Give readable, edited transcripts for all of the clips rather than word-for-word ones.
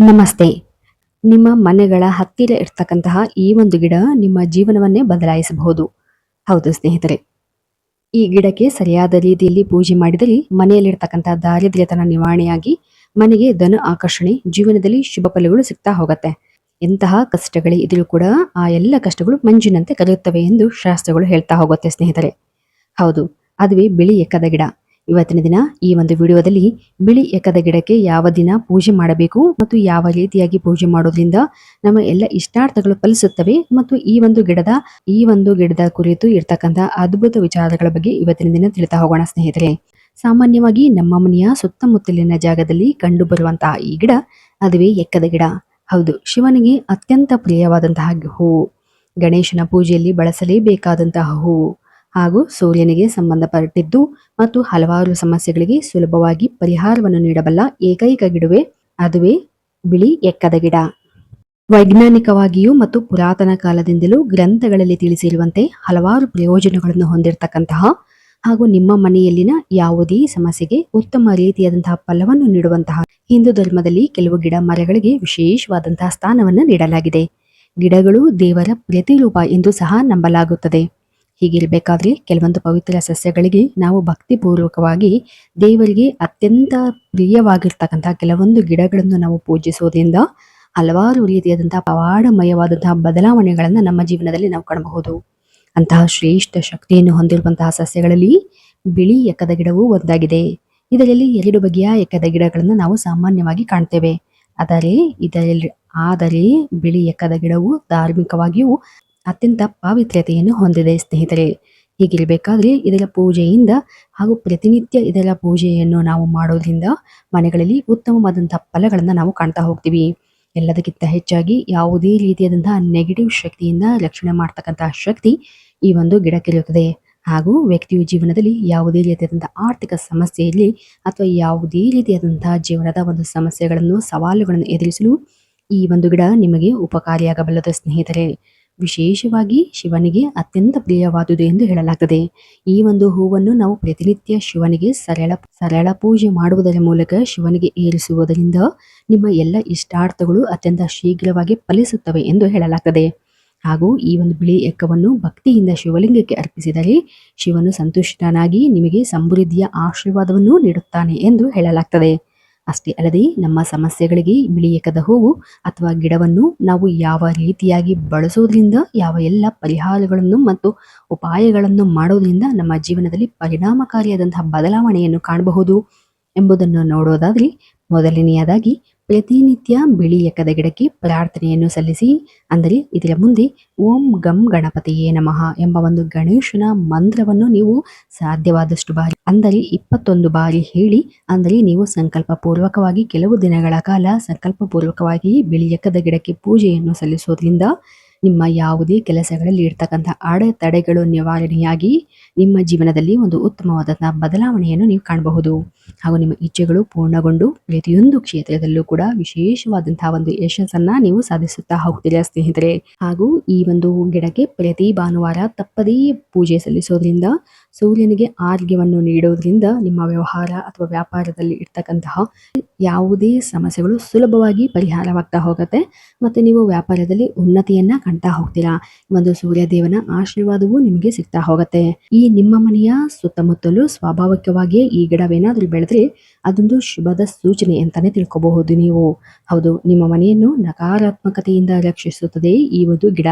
ನಮಸ್ತೆ. ನಿಮ್ಮ ಮನೆಗಳ ಹತ್ತಿರ ಇರ್ತಕ್ಕಂತಹ ಈ ಒಂದು ಗಿಡ ನಿಮ್ಮ ಜೀವನವನ್ನೇ ಬದಲಾಯಿಸಬಹುದು. ಹೌದು ಸ್ನೇಹಿತರೆ. ಈ ಗಿಡಕ್ಕೆ ಸರಿಯಾದ ರೀತಿಯಲ್ಲಿ ಪೂಜೆ ಮಾಡಿದಲ್ಲಿ ಮನೆಯಲ್ಲಿರ್ತಕ್ಕಂತಹ ದಾರಿದ್ರ್ಯತನ ನಿವಾರಣೆಯಾಗಿ ಮನೆಗೆ ಧನ ಆಕರ್ಷಣೆ, ಜೀವನದಲ್ಲಿ ಶುಭ ಫಲಗಳು ಸಿಗ್ತಾ ಹೋಗುತ್ತೆ. ಎಂತಹ ಕಷ್ಟಗಳೇ ಇದ್ರೂ ಕೂಡ ಆ ಎಲ್ಲ ಕಷ್ಟಗಳು ಮಂಜಿನಂತೆ ಕರಗುತ್ತವೆ ಎಂದು ಶಾಸ್ತ್ರಗಳು ಹೇಳ್ತಾ ಹೋಗುತ್ತೆ ಸ್ನೇಹಿತರೆ. ಹೌದು, ಅದುವೇ ಬಿಳಿ ಎಕ್ಕದ ಗಿಡ. ಇವತ್ತಿನ ದಿನ ಈ ಒಂದು ವಿಡಿಯೋದಲ್ಲಿ ಬಿಳಿ ಎಕ್ಕದ ಗಿಡಕ್ಕೆ ಯಾವ ದಿನ ಪೂಜೆ ಮಾಡಬೇಕು ಮತ್ತು ಯಾವ ರೀತಿಯಾಗಿ ಪೂಜೆ ಮಾಡೋದ್ರಿಂದ ನಮ್ಮ ಎಲ್ಲ ಇಷ್ಟಾರ್ಥಗಳು ಫಲಿಸುತ್ತವೆ ಮತ್ತು ಈ ಒಂದು ಗಿಡದ ಕುರಿತು ಇರ್ತಕ್ಕಂಥ ಅದ್ಭುತ ವಿಚಾರಗಳ ಬಗ್ಗೆ ಇವತ್ತಿನ ದಿನ ತಿಳಿತಾ ಹೋಗೋಣ ಸ್ನೇಹಿತರೆ. ಸಾಮಾನ್ಯವಾಗಿ ನಮ್ಮ ಮನೆಯ ಸುತ್ತಮುತ್ತಲಿನ ಜಾಗದಲ್ಲಿ ಕಂಡು ಬರುವಂತಹ ಈ ಗಿಡ ಅದುವೇ ಎಕ್ಕದ ಗಿಡ. ಹೌದು, ಶಿವನಿಗೆ ಅತ್ಯಂತ ಪ್ರಿಯವಾದಂತಹ ಹೂವು, ಗಣೇಶನ ಪೂಜೆಯಲ್ಲಿ ಬಳಸಲೇಬೇಕಾದಂತಹ ಹೂವು ಹಾಗೂ ಸೂರ್ಯನಿಗೆ ಸಂಬಂಧಪಟ್ಟಿದ್ದು ಮತ್ತು ಹಲವಾರು ಸಮಸ್ಯೆಗಳಿಗೆ ಸುಲಭವಾಗಿ ಪರಿಹಾರವನ್ನು ನೀಡಬಲ್ಲ ಏಕೈಕ ಗಿಡವೇ ಅದುವೇ ಬಿಳಿ ಎಕ್ಕದ ಗಿಡ. ವೈಜ್ಞಾನಿಕವಾಗಿಯೂ ಮತ್ತು ಪುರಾತನ ಕಾಲದಿಂದಲೂ ಗ್ರಂಥಗಳಲ್ಲಿ ತಿಳಿಸಿರುವಂತೆ ಹಲವಾರು ಪ್ರಯೋಜನಗಳನ್ನು ಹೊಂದಿರತಕ್ಕಂತಹ ಹಾಗೂ ನಿಮ್ಮ ಮನೆಯಲ್ಲಿನ ಯಾವುದೇ ಸಮಸ್ಯೆಗೆ ಉತ್ತಮ ರೀತಿಯಾದಂತಹ ಫಲವನ್ನು ನೀಡುವಂತಹ ಹಿಂದೂ ಧರ್ಮದಲ್ಲಿ ಕೆಲವು ಗಿಡ ಮರಗಳಿಗೆ ವಿಶೇಷವಾದಂತಹ ಸ್ಥಾನವನ್ನು ನೀಡಲಾಗಿದೆ. ಗಿಡಗಳು ದೇವರ ಪ್ರತಿರೂಪ ಎಂದು ಸಹ ನಂಬಲಾಗುತ್ತದೆ. ಹೀಗಿರಬೇಕಾದ್ರೆ ಕೆಲವೊಂದು ಪವಿತ್ರ ಸಸ್ಯಗಳಿಗೆ ನಾವು ಭಕ್ತಿಪೂರ್ವಕವಾಗಿ ದೇವರಿಗೆ ಅತ್ಯಂತ ಪ್ರಿಯವಾಗಿರ್ತಕ್ಕಂತಹ ಕೆಲವೊಂದು ಗಿಡಗಳನ್ನು ನಾವು ಪೂಜಿಸೋದ್ರಿಂದ ಹಲವಾರು ರೀತಿಯಾದಂತಹ ಪವಾಡಮಯವಾದಂತಹ ಬದಲಾವಣೆಗಳನ್ನು ನಮ್ಮ ಜೀವನದಲ್ಲಿ ನಾವು ಕಾಣಬಹುದು. ಅಂತಹ ಶ್ರೇಷ್ಠ ಶಕ್ತಿಯನ್ನು ಹೊಂದಿರುವಂತಹ ಸಸ್ಯಗಳಲ್ಲಿ ಬಿಳಿ ಎಕ್ಕದ ಗಿಡವೂ ಒಂದಾಗಿದೆ. ಇದರಲ್ಲಿ 2 ಬಗೆಯ ಎಕ್ಕದ ಗಿಡಗಳನ್ನು ನಾವು ಸಾಮಾನ್ಯವಾಗಿ ಕಾಣ್ತೇವೆ. ಆದರೆ ಬಿಳಿ ಎಕ್ಕದ ಗಿಡವು ಧಾರ್ಮಿಕವಾಗಿಯೂ ಅತ್ಯಂತ ಪಾವಿತ್ರ್ಯತೆಯನ್ನು ಹೊಂದಿದೆ ಸ್ನೇಹಿತರೆ. ಹೀಗಿರಬೇಕಾದ್ರೆ ಇದರ ಪೂಜೆಯಿಂದ ಹಾಗೂ ಪ್ರತಿನಿತ್ಯ ಇದರ ಪೂಜೆಯನ್ನು ನಾವು ಮಾಡೋದ್ರಿಂದ ಮನೆಗಳಲ್ಲಿ ಉತ್ತಮವಾದಂತಹ ಫಲಗಳನ್ನು ನಾವು ಕಾಣ್ತಾ ಹೋಗ್ತೀವಿ. ಎಲ್ಲದಕ್ಕಿಂತ ಹೆಚ್ಚಾಗಿ ಯಾವುದೇ ರೀತಿಯಾದಂತಹ ನೆಗೆಟಿವ್ ಶಕ್ತಿಯಿಂದ ರಕ್ಷಣೆ ಮಾಡ್ತಕ್ಕಂತಹ ಶಕ್ತಿ ಈ ಒಂದು ಗಿಡಕ್ಕಿರುತ್ತದೆ. ಹಾಗೂ ವ್ಯಕ್ತಿಯ ಜೀವನದಲ್ಲಿ ಯಾವುದೇ ರೀತಿಯಾದಂತಹ ಆರ್ಥಿಕ ಸಮಸ್ಯೆ ಇರಲಿ ಅಥವಾ ಯಾವುದೇ ರೀತಿಯಾದಂತಹ ಜೀವನದ ಒಂದು ಸಮಸ್ಯೆಗಳನ್ನು ಸವಾಲುಗಳನ್ನು ಎದುರಿಸಲು ಈ ಒಂದು ಗಿಡ ನಿಮಗೆ ಉಪಕಾರಿಯಾಗಬಲ್ಲದು ಸ್ನೇಹಿತರೆ. ವಿಶೇಷವಾಗಿ ಶಿವನಿಗೆ ಅತ್ಯಂತ ಪ್ರಿಯವಾದುದು ಎಂದು ಹೇಳಲಾಗುತ್ತದೆ. ಈ ಒಂದು ಹೂವನ್ನು ನಾವು ಪ್ರತಿನಿತ್ಯ ಶಿವನಿಗೆ ಸರಳ ಪೂಜೆ ಮಾಡುವುದರ ಮೂಲಕ ಶಿವನಿಗೆ ಏರಿಸುವುದರಿಂದ ನಿಮ್ಮ ಎಲ್ಲ ಇಷ್ಟಾರ್ಥಗಳು ಅತ್ಯಂತ ಶೀಘ್ರವಾಗಿ ಫಲಿಸುತ್ತವೆ ಎಂದು ಹೇಳಲಾಗುತ್ತದೆ. ಹಾಗೂ ಈ ಒಂದು ಬಿಳಿ ಎಕ್ಕವನ್ನು ಭಕ್ತಿಯಿಂದ ಶಿವಲಿಂಗಕ್ಕೆ ಅರ್ಪಿಸಿದರೆ ಶಿವನು ಸಂತುಷ್ಟನಾಗಿ ನಿಮಗೆ ಸಮೃದ್ಧಿಯ ಆಶೀರ್ವಾದವನ್ನು ನೀಡುತ್ತಾನೆ ಎಂದು ಹೇಳಲಾಗುತ್ತದೆ. ಅಷ್ಟೇ ಅಲ್ಲದೆ ನಮ್ಮ ಸಮಸ್ಯೆಗಳಿಗೆ ಬಿಳಿ ಎಕ್ಕದ ಹೂವು ಅಥವಾ ಗಿಡವನ್ನು ನಾವು ಯಾವ ರೀತಿಯಾಗಿ ಬಳಸೋದ್ರಿಂದ ಯಾವ ಎಲ್ಲ ಪರಿಹಾರಗಳನ್ನು ಮತ್ತು ಉಪಾಯಗಳನ್ನು ಮಾಡೋದ್ರಿಂದ ನಮ್ಮ ಜೀವನದಲ್ಲಿ ಪರಿಣಾಮಕಾರಿಯಾದಂತಹ ಬದಲಾವಣೆಯನ್ನು ಕಾಣಬಹುದು ಎಂಬುದನ್ನು ನೋಡೋದಾದ್ರೆ ಮೊದಲನೆಯದಾಗಿ ಪ್ರತಿನಿತ್ಯ ಬಿಳಿ ಎಕ್ಕದ ಗಿಡಕ್ಕೆ ಪ್ರಾರ್ಥನೆಯನ್ನು ಸಲ್ಲಿಸಿ. ಅಂದರೆ ಇದರ ಮುಂದೆ ಓಂ ಗಂ ಗಣಪತಿಯೇ ನಮಃ ಎಂಬ ಒಂದು ಗಣೇಶನ ಮಂತ್ರವನ್ನು ನೀವು ಸಾಧ್ಯವಾದಷ್ಟು ಬಾರಿ, ಅಂದರೆ 21 ಬಾರಿ ಹೇಳಿ, ಅಂದರೆ ನೀವು ಸಂಕಲ್ಪ ಪೂರ್ವಕವಾಗಿ ಕೆಲವು ದಿನಗಳ ಕಾಲ ಸಂಕಲ್ಪ ಪೂರ್ವಕವಾಗಿ ಬಿಳಿ ಎಕ್ಕದ ಗಿಡಕ್ಕೆ ಪೂಜೆಯನ್ನು ಸಲ್ಲಿಸೋದ್ರಿಂದ ನಿಮ್ಮ ಯಾವುದೇ ಕೆಲಸಗಳಲ್ಲಿ ಇರ್ತಕ್ಕಂಥ ಅಡೆತಡೆಗಳು ನಿವಾರಣೆಯಾಗಿ ನಿಮ್ಮ ಜೀವನದಲ್ಲಿ ಒಂದು ಉತ್ತಮವಾದಂತಹ ಬದಲಾವಣೆಯನ್ನು ನೀವು ಕಾಣಬಹುದು. ಹಾಗೂ ನಿಮ್ಮ ಇಚ್ಛೆಗಳು ಪೂರ್ಣಗೊಂಡು ಪ್ರತಿಯೊಂದು ಕ್ಷೇತ್ರದಲ್ಲೂ ಕೂಡ ವಿಶೇಷವಾದಂತಹ ಒಂದು ಯಶಸ್ಸನ್ನ ನೀವು ಸಾಧಿಸುತ್ತಾ ಹೋಗ್ತೀರಾ ಸ್ನೇಹಿತರೆ. ಹಾಗೂ ಈ ಒಂದು ಗಿಡಕ್ಕೆ ಪ್ರತಿ ಭಾನುವಾರ ತಪ್ಪದೇ ಪೂಜೆ ಸಲ್ಲಿಸೋದ್ರಿಂದ, ಸೂರ್ಯನಿಗೆ ಆರ್ಘ್ಯವನ್ನು ನೀಡೋದ್ರಿಂದ ನಿಮ್ಮ ವ್ಯವಹಾರ ಅಥವಾ ವ್ಯಾಪಾರದಲ್ಲಿ ಇರ್ತಕ್ಕಂತಹ ಯಾವುದೇ ಸಮಸ್ಯೆಗಳು ಸುಲಭವಾಗಿ ಪರಿಹಾರವಾಗ್ತಾ ಹೋಗುತ್ತೆ ಮತ್ತು ನೀವು ವ್ಯಾಪಾರದಲ್ಲಿ ಉನ್ನತಿಯನ್ನ ಕಾಣ್ತಾ ಹೋಗ್ತೀರಾ. ಒಂದು ಸೂರ್ಯ ದೇವನ ಆಶೀರ್ವಾದವೂ ನಿಮಗೆ ಸಿಗ್ತಾ ಹೋಗುತ್ತೆ. ಈ ನಿಮ್ಮ ಮನೆಯ ಸುತ್ತಮುತ್ತಲು ಸ್ವಾಭಾವಿಕವಾಗಿಯೇ ಈ ಗಿಡವೇನಾದ್ರೂ ಬೆಳೆದ್ರೆ ಅದೊಂದು ಶುಭದ ಸೂಚನೆ ಅಂತಾನೆ ತಿಳ್ಕೋಬಹುದು ನೀವು. ಹೌದು, ನಿಮ್ಮ ಮನೆಯನ್ನು ನಕಾರಾತ್ಮಕತೆಯಿಂದ ರಕ್ಷಿಸುತ್ತದೆ ಈ ಒಂದು ಗಿಡ.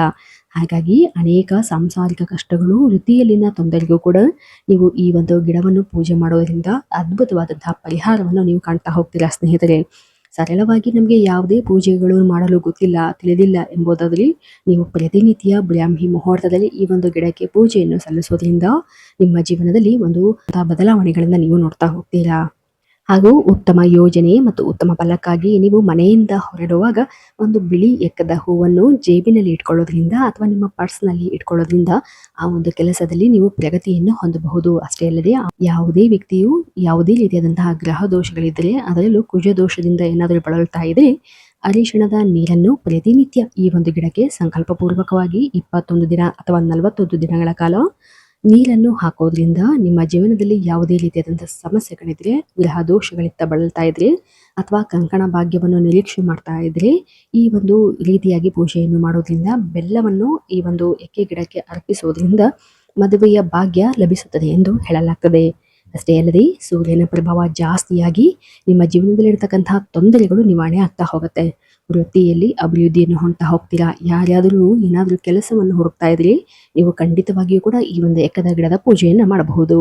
ಹಾಗಾಗಿ ಅನೇಕ ಸಾಂಸಾರಿಕ ಕಷ್ಟಗಳು, ವೃತ್ತಿಯಲ್ಲಿನ ತೊಂದರೆಗೂ ಕೂಡ ನೀವು ಈ ಒಂದು ಗಿಡವನ್ನು ಪೂಜೆ ಮಾಡೋದ್ರಿಂದ ಅದ್ಭುತವಾದಂತಹ ಪರಿಹಾರವನ್ನು ನೀವು ಕಾಣ್ತಾ ಹೋಗ್ತೀರಾ ಸ್ನೇಹಿತರೆ. ಸರಳವಾಗಿ ನಮಗೆ ಯಾವುದೇ ಪೂಜೆಗಳು ಮಾಡಲು ಗೊತ್ತಿಲ್ಲ, ತಿಳಿದಿಲ್ಲ ಎಂಬುದಾದರೆ ನೀವು ಪ್ರತಿನಿತ್ಯ ಬ್ರಾಹ್ಮಿ ಮುಹೂರ್ತದಲ್ಲಿ ಈ ಒಂದು ಗಿಡಕ್ಕೆ ಪೂಜೆಯನ್ನು ಸಲ್ಲಿಸೋದ್ರಿಂದ ನಿಮ್ಮ ಜೀವನದಲ್ಲಿ ಒಂದು ಬದಲಾವಣೆಗಳನ್ನು ನೀವು ನೋಡ್ತಾ ಹೋಗ್ತೀರಾ. ಹಾಗೂ ಉತ್ತಮ ಯೋಜನೆ ಮತ್ತು ಉತ್ತಮ ಫಲಕ್ಕಾಗಿ ನೀವು ಮನೆಯಿಂದ ಹೊರಡುವಾಗ ಒಂದು ಬಿಳಿ ಎಕ್ಕದ ಹೂವನ್ನು ಜೇಬಿನಲ್ಲಿ ಇಟ್ಕೊಳ್ಳೋದ್ರಿಂದ ಅಥವಾ ನಿಮ್ಮ ಪರ್ಸ್ನಲ್ಲಿ ಇಟ್ಕೊಳ್ಳೋದ್ರಿಂದ ಆ ಒಂದು ಕೆಲಸದಲ್ಲಿ ನೀವು ಪ್ರಗತಿಯನ್ನು ಹೊಂದಬಹುದು. ಅಷ್ಟೇ ಅಲ್ಲದೆ ಯಾವುದೇ ವ್ಯಕ್ತಿಯು ಯಾವುದೇ ರೀತಿಯಾದಂತಹ ಗ್ರಹ ದೋಷಗಳಿದ್ದರೆ, ಅದರಲ್ಲೂ ಕುಜ ದೋಷದಿಂದ ಏನಾದರೂ ಬಳಲ್ತಾ ಇದ್ರೆ ಅರಿಶಿಣದ ನೀರನ್ನು ಪ್ರತಿನಿತ್ಯ ಈ ಒಂದು ಗಿಡಕ್ಕೆ ಸಂಕಲ್ಪ ಪೂರ್ವಕವಾಗಿ 21 ದಿನ ಅಥವಾ 41 ದಿನಗಳ ಕಾಲ ನೀರನ್ನು ಹಾಕೋದ್ರಿಂದ ನಿಮ್ಮ ಜೀವನದಲ್ಲಿ ಯಾವುದೇ ರೀತಿಯಾದಂತಹ ಸಮಸ್ಯೆಗಳಿದ್ರೆ, ಗ್ರಹ ದೋಷಗಳಿಂದ ಬಳಲ್ತಾ ಇದ್ರೆ ಅಥವಾ ಕಂಕಣ ಭಾಗ್ಯವನ್ನು ನಿರೀಕ್ಷೆ ಮಾಡ್ತಾ ಇದ್ರೆ ಈ ಒಂದು ರೀತಿಯಾಗಿ ಪೂಜೆಯನ್ನು ಮಾಡೋದ್ರಿಂದ ಬೆಲ್ಲವನ್ನು ಈ ಒಂದು ಎಕ್ಕೆ ಗಿಡಕ್ಕೆ ಅರ್ಪಿಸೋದ್ರಿಂದ ಮದುವೆಯ ಭಾಗ್ಯ ಲಭಿಸುತ್ತದೆ ಎಂದು ಹೇಳಲಾಗ್ತದೆ. ಅಷ್ಟೇ ಅಲ್ಲದೆ ಸೂರ್ಯನ ಪ್ರಭಾವ ಜಾಸ್ತಿಯಾಗಿ ನಿಮ್ಮ ಜೀವನದಲ್ಲಿರ್ತಕ್ಕಂತಹ ತೊಂದರೆಗಳು ನಿವಾರಣೆ ಆಗ್ತಾ ಹೋಗುತ್ತೆ. ವೃತ್ತಿಯಲ್ಲಿ ಅಭಿವೃದ್ಧಿಯನ್ನು ಹೊಂದ್ತಾ ಹೋಗ್ತೀರಾ. ಯಾರ್ಯಾದರೂ ಏನಾದರೂ ಕೆಲಸವನ್ನು ಹುಡುಕ್ತಾ ಇದ್ರೆ ನೀವು ಖಂಡಿತವಾಗಿಯೂ ಕೂಡ ಈ ಒಂದು ಎಕ್ಕದ ಗಿಡದ ಪೂಜೆಯನ್ನು ಮಾಡಬಹುದು.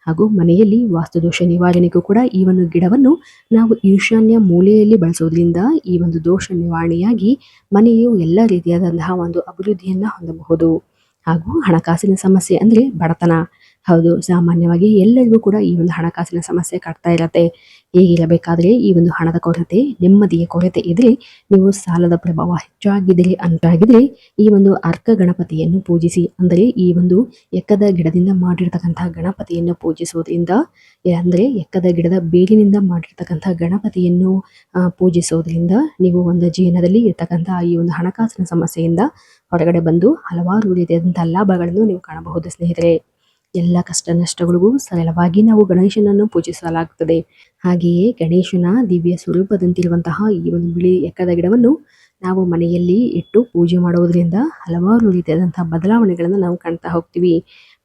ಹಾಗೂ ಮನೆಯಲ್ಲಿ ವಾಸ್ತುದೋಷ ನಿವಾರಣೆಗೂ ಕೂಡ ಈ ಒಂದು ಗಿಡವನ್ನು ನಾವು ಈಶಾನ್ಯ ಮೂಲೆಯಲ್ಲಿ ಬಳಸೋದ್ರಿಂದ ಈ ಒಂದು ದೋಷ ನಿವಾರಣೆಯಾಗಿ ಮನೆಯು ಎಲ್ಲ ರೀತಿಯಾದಂತಹ ಒಂದು ಅಭಿವೃದ್ಧಿಯನ್ನ ಹೊಂದಬಹುದು. ಹಾಗೂ ಹಣಕಾಸಿನ ಸಮಸ್ಯೆ ಅಂದ್ರೆ ಬಡತನ, ಹೌದು, ಸಾಮಾನ್ಯವಾಗಿ ಎಲ್ಲರಿಗೂ ಕೂಡ ಈ ಒಂದು ಹಣಕಾಸಿನ ಸಮಸ್ಯೆ ಕಾಡ್ತಾ ಇರತ್ತೆ. ಹೀಗಿರಬೇಕಾದ್ರೆ ಈ ಒಂದು ಹಣದ ಕೊರತೆ, ನೆಮ್ಮದಿಯ ಕೊರತೆ ಇದ್ರೆ, ನೀವು ಸಾಲದ ಪ್ರಭಾವ ಹೆಚ್ಚಾಗಿದ್ರೆ ಅಂತಾಗಿದ್ರೆ ಈ ಒಂದು ಅರ್ಕ ಗಣಪತಿಯನ್ನು ಪೂಜಿಸಿ. ಅಂದರೆ ಈ ಒಂದು ಎಕ್ಕದ ಗಿಡದಿಂದ ಮಾಡಿರ್ತಕ್ಕಂತಹ ಗಣಪತಿಯನ್ನು ಪೂಜಿಸೋದ್ರಿಂದ, ಅಂದ್ರೆ ಎಕ್ಕದ ಗಿಡದ ಬೇರಿನಿಂದ ಮಾಡಿರ್ತಕ್ಕಂತಹ ಗಣಪತಿಯನ್ನು ಪೂಜಿಸೋದ್ರಿಂದ ನೀವು ಒಂದು ಜೀವನದಲ್ಲಿ ಇರ್ತಕ್ಕಂತಹ ಈ ಒಂದು ಹಣಕಾಸಿನ ಸಮಸ್ಯೆಯಿಂದ ಹೊರಗಡೆ ಬಂದು ಹಲವಾರು ರೀತಿಯಾದಂತಹ ಲಾಭಗಳನ್ನು ನೀವು ಕಾಣಬಹುದು ಸ್ನೇಹಿತರೆ. ಎಲ್ಲ ಕಷ್ಟ ನಷ್ಟಗಳಿಗೂ ಸರಳವಾಗಿ ನಾವು ಗಣೇಶನನ್ನು ಪೂಜಿಸಲಾಗುತ್ತದೆ. ಹಾಗೆಯೇ ಗಣೇಶನ ದಿವ್ಯ ಸ್ವರೂಪದಂತಿರುವಂತಹ ಈ ಒಂದು ಬಿಳಿ ಎಕ್ಕದ ಗಿಡವನ್ನು ನಾವು ಮನೆಯಲ್ಲಿ ಇಟ್ಟು ಪೂಜೆ ಮಾಡುವುದರಿಂದ ಹಲವಾರು ರೀತಿಯಾದಂತಹ ಬದಲಾವಣೆಗಳನ್ನು ನಾವು ಕಾಣ್ತಾ ಹೋಗ್ತೀವಿ.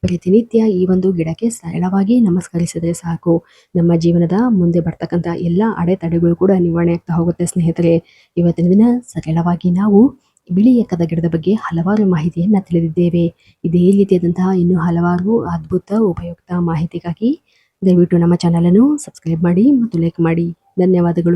ಪ್ರತಿನಿತ್ಯ ಈ ಒಂದು ಗಿಡಕ್ಕೆ ಸರಳವಾಗಿ ನಮಸ್ಕರಿಸಿದ್ರೆ ಸಾಕು, ನಮ್ಮ ಜೀವನದ ಮುಂದೆ ಬರ್ತಕ್ಕಂಥ ಎಲ್ಲ ಅಡೆತಡೆಗಳು ಕೂಡ ನಿವಾರಣೆ ಆಗ್ತಾ ಹೋಗುತ್ತೆ ಸ್ನೇಹಿತರೆ. ಇವತ್ತಿನ ದಿನ ಸರಳವಾಗಿ ನಾವು ಬಿಳಿ ಎಕ್ಕದ ಗಿಡದ ಬಗ್ಗೆ ಹಲವಾರು ಮಾಹಿತಿಯನ್ನ ತಿಳಿದಿದ್ದೇವೆ. ಇದೇ ರೀತಿಯಾದಂತಹ ಇನ್ನೂ ಹಲವಾರು ಅದ್ಭುತ ಉಪಯುಕ್ತ ಮಾಹಿತಿಗಾಗಿ ದಯವಿಟ್ಟು ನಮ್ಮ ಚಾನಲ್ ಅನ್ನು ಸಬ್ಸ್ಕ್ರೈಬ್ ಮಾಡಿ ಮತ್ತು ಲೈಕ್ ಮಾಡಿ. ಧನ್ಯವಾದಗಳು.